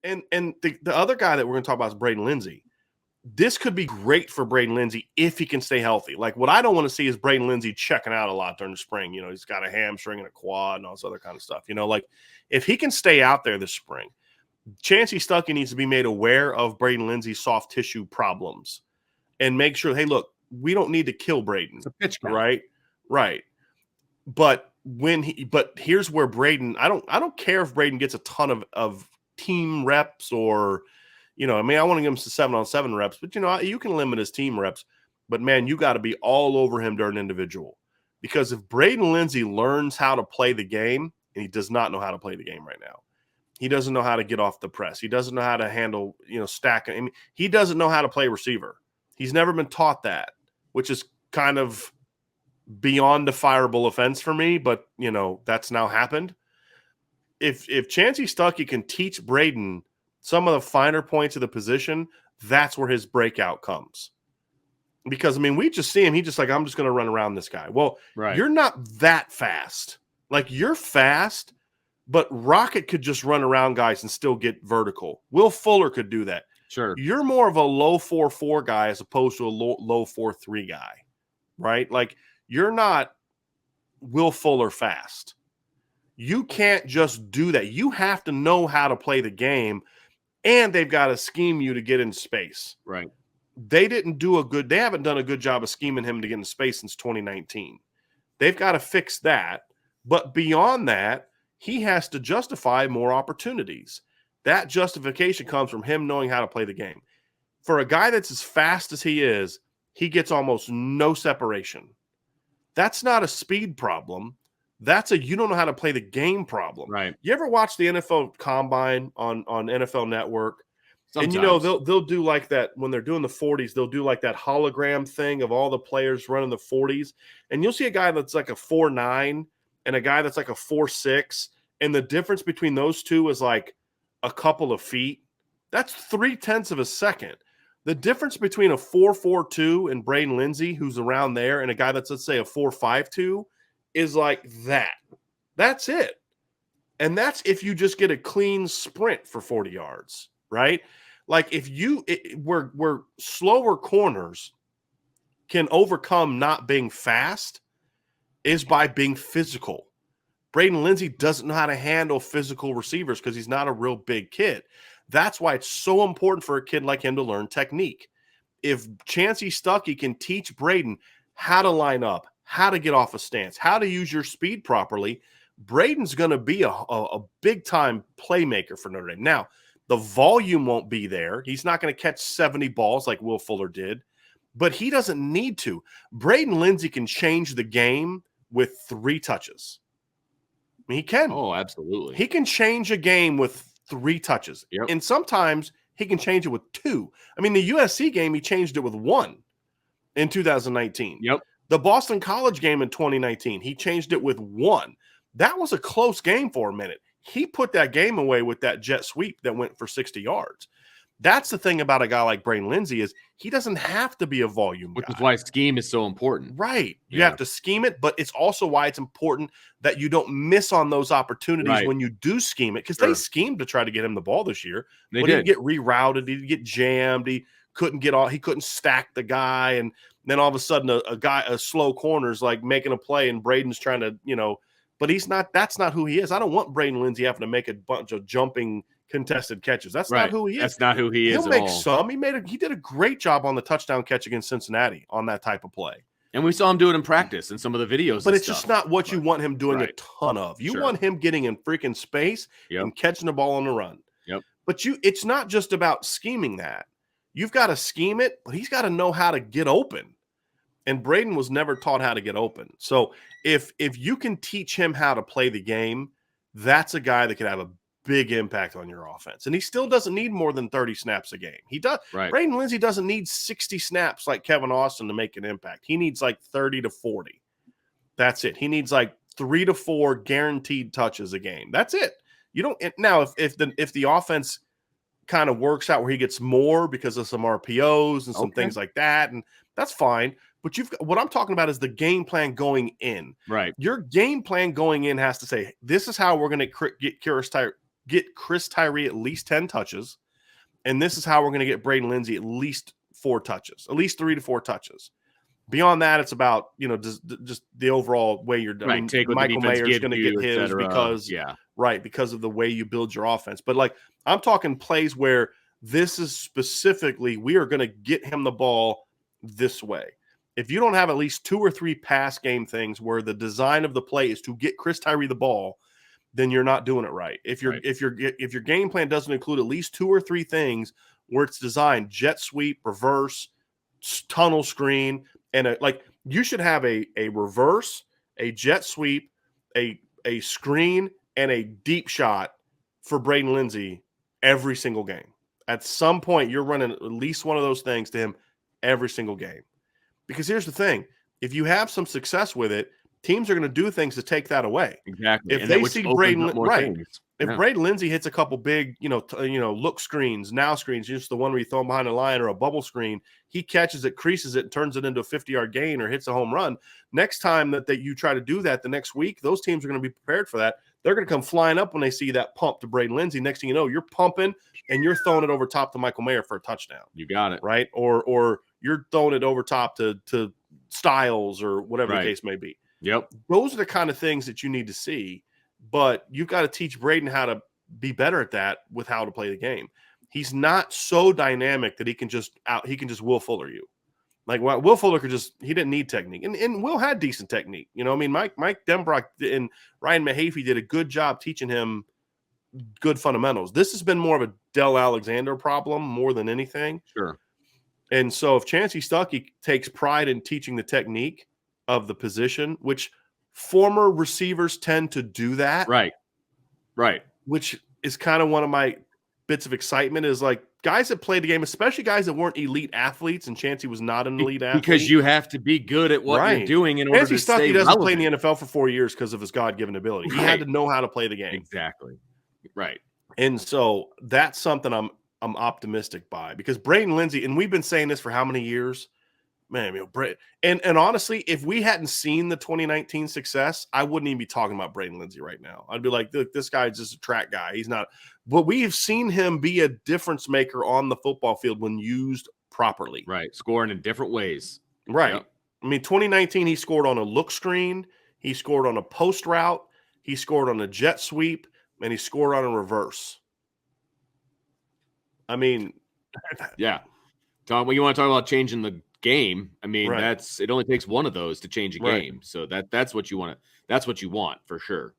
And the other guy that we're going to talk about is Braden Lenzy. This could be great for Braden Lenzy if he can stay healthy. Like, what I don't want to see is Braden Lenzy checking out a lot during the spring. He's got a hamstring and a quad and all this other kind of stuff. Like, if he can stay out there this spring, Chancey Stuckey needs to be made aware of Braden Lenzy's soft tissue problems and make sure, hey, look, we don't need to kill Braden. It's a pitch count. Right. But here's where Braden, I don't care if Braden gets a ton of team reps or, I want to give him some 7-on-7 reps, but you can limit his team reps. But man, you got to be all over him during individual, because if Braden Lenzy learns how to play the game, and he does not know how to play the game right now, he doesn't know how to get off the press. He doesn't know how to handle, stacking. I mean, he doesn't know how to play receiver. He's never been taught that, which is kind of beyond a fireable offense for me, but that's now happened. If Chancey Stuckey can teach Braden some of the finer points of the position, that's where his breakout comes. Because we just see him, he just like, I'm just going to run around this guy. Well, You're not that fast. Like, you're fast, but Rocket could just run around guys and still get vertical. Will Fuller could do that. Sure. You're more of a low 4.4 guy as opposed to a low 4.3 guy, right? Like, you're not Will Fuller fast. You can't just do that. You have to know how to play the game, and they've got to scheme you to get in space. Right. They haven't done a good job of scheming him to get in space since 2019. They've got to fix that. But beyond that, he has to justify more opportunities. That justification comes from him knowing how to play the game. For a guy that's as fast as he is, he gets almost no separation. That's not a speed problem. That's you don't know how to play the game problem. Right. You ever watch the NFL Combine on NFL Network? Sometimes. And they'll do like that when they're doing the 40s. They'll do like that hologram thing of all the players running the 40s, and you'll see a guy that's like a 4.9 and a guy that's like a 4.6, and the difference between those two is like a couple of feet. That's 0.3 of a second. The difference between a 4.42 and Braden Lenzy, who's around there, and a guy that's, let's say, a 4.52 is like that. That's it. And that's if you just get a clean sprint for 40 yards, right? Like, if where slower corners can overcome not being fast is by being physical. Braden Lenzy doesn't know how to handle physical receivers because he's not a real big kid. That's why it's so important for a kid like him to learn technique. If Chancey Stuckey can teach Braden how to line up, how to get off a stance, how to use your speed properly, Braden's going to be a big-time playmaker for Notre Dame. Now, the volume won't be there. He's not going to catch 70 balls like Will Fuller did, but he doesn't need to. Braden Lenzy can change the game with 3 touches. I mean, he can. Oh, absolutely. He can change a game with 3 touches. Yep. And sometimes he can change it with 2. I mean, the USC game, he changed it with 1 in 2019. Yep. The Boston College game in 2019, he changed it with 1. That was a close game for a minute. He put that game away with that jet sweep that went for 60 yards. That's the thing about a guy like Braden Lenzy is he doesn't have to be a volume Which guy. is why scheme is so important. Right. You have to scheme it, but it's also why it's important that you don't miss on those opportunities when you do scheme it, because they schemed to try to get him the ball this year. He didn't get rerouted. He didn't get jammed. He couldn't get off. He couldn't stack the guy. And then all of a sudden a slow corner's like making a play and Braden's trying to, but he's not. That's not who he is. I don't want Braden Lenzy having to make a bunch of jumping contested catches. That's not who he is. That's not who he is. He'll make some. He did a great job on the touchdown catch against Cincinnati on that type of play. And we saw him do it in practice in some of the videos. But it's just not what you want him doing a ton of. You want him getting in freaking space and catching the ball on the run. Yep. But it's not just about scheming that. You've got to scheme it, but he's got to know how to get open. And Braden was never taught how to get open. So if you can teach him how to play the game, that's a guy that could have a big impact on your offense. And he still doesn't need more than 30 snaps a game. He does. Right. Braden Lenzy doesn't need 60 snaps like Kevin Austin to make an impact. He needs like 30 to 40. That's it. He needs like 3 to 4 guaranteed touches a game. That's it. You don't now if the offense kind of works out where he gets more because of some RPOs and some things like that, and that's fine. But what I'm talking about is the game plan going in. Right. Your game plan going in has to say, this is how we're going to get get Chris Tyree at least 10 touches, and this is how we're going to get Braden Lenzy at least 4 touches, at least 3 to 4 touches. Beyond that, it's about, just the overall way you're. Right. I mean, Take what the Michael defense Mayer's gives going to you, get et his cetera. because of the way you build your offense. But like, I'm talking plays where this is specifically, we are going to get him the ball this way. If you don't have at least 2 or 3 pass game things where the design of the play is to get Chris Tyree the ball, then you're not doing it right. If your game plan doesn't include at least 2 or 3 things where it's designed jet sweep, reverse, tunnel screen, and you should have a reverse, a jet sweep, a screen, and a deep shot for Braden Lenzy every single game. At some point, you're running at least one of those things to him every single game. Because here's the thing. If you have some success with it, teams are going to do things to take that away. Exactly. If they see Braden, things. If Braden Lenzy hits a couple big, look screens, now screens, just the one where you throw him behind the line or a bubble screen, he catches it, creases it, and turns it into a 50-yard gain or hits a home run. Next time that you try to do that the next week, those teams are going to be prepared for that. They're going to come flying up when they see that pump to Braden Lenzy. Next thing you know, you're pumping and you're throwing it over top to Michael Mayer for a touchdown. You got it. Right? Or you're throwing it over top to Styles or whatever the case may be. Yep. Those are the kind of things that you need to see, but you've got to teach Braden how to be better at that with how to play the game. He's not so dynamic that he can just Will Fuller you. Like Will Fuller he didn't need technique. And Will had decent technique. Mike Denbrock and Ryan Mahaffey did a good job teaching him good fundamentals. This has been more of a Del Alexander problem more than anything. Sure. And so if Chancey Stuckey takes pride in teaching the technique of the position, which former receivers tend to do that. Right. Which is kind of one of my bits of excitement is like guys that played the game, especially guys that weren't elite athletes, and Chancey was not an elite athlete. Because you have to be good at what you're doing in order to stay relevant. Chancey Stuckey doesn't play in the NFL for 4 years because of his God-given ability. He had to know how to play the game. Exactly. Right. And so that's something I'm optimistic by, because Braden Lenzy, and we've been saying this for how many years? Man, and honestly, if we hadn't seen the 2019 success, I wouldn't even be talking about Braden Lenzy right now. I'd be like, this guy's just a track guy. He's not. But we've seen him be a difference maker on the football field when used properly. Right. Scoring in different ways. Right. Yep. 2019, he scored on a look screen. He scored on a post route. He scored on a jet sweep, and he scored on a reverse. Yeah. Tom, when you want to talk about changing the game, right. it only takes one of those to change a game. So that's what you want for sure.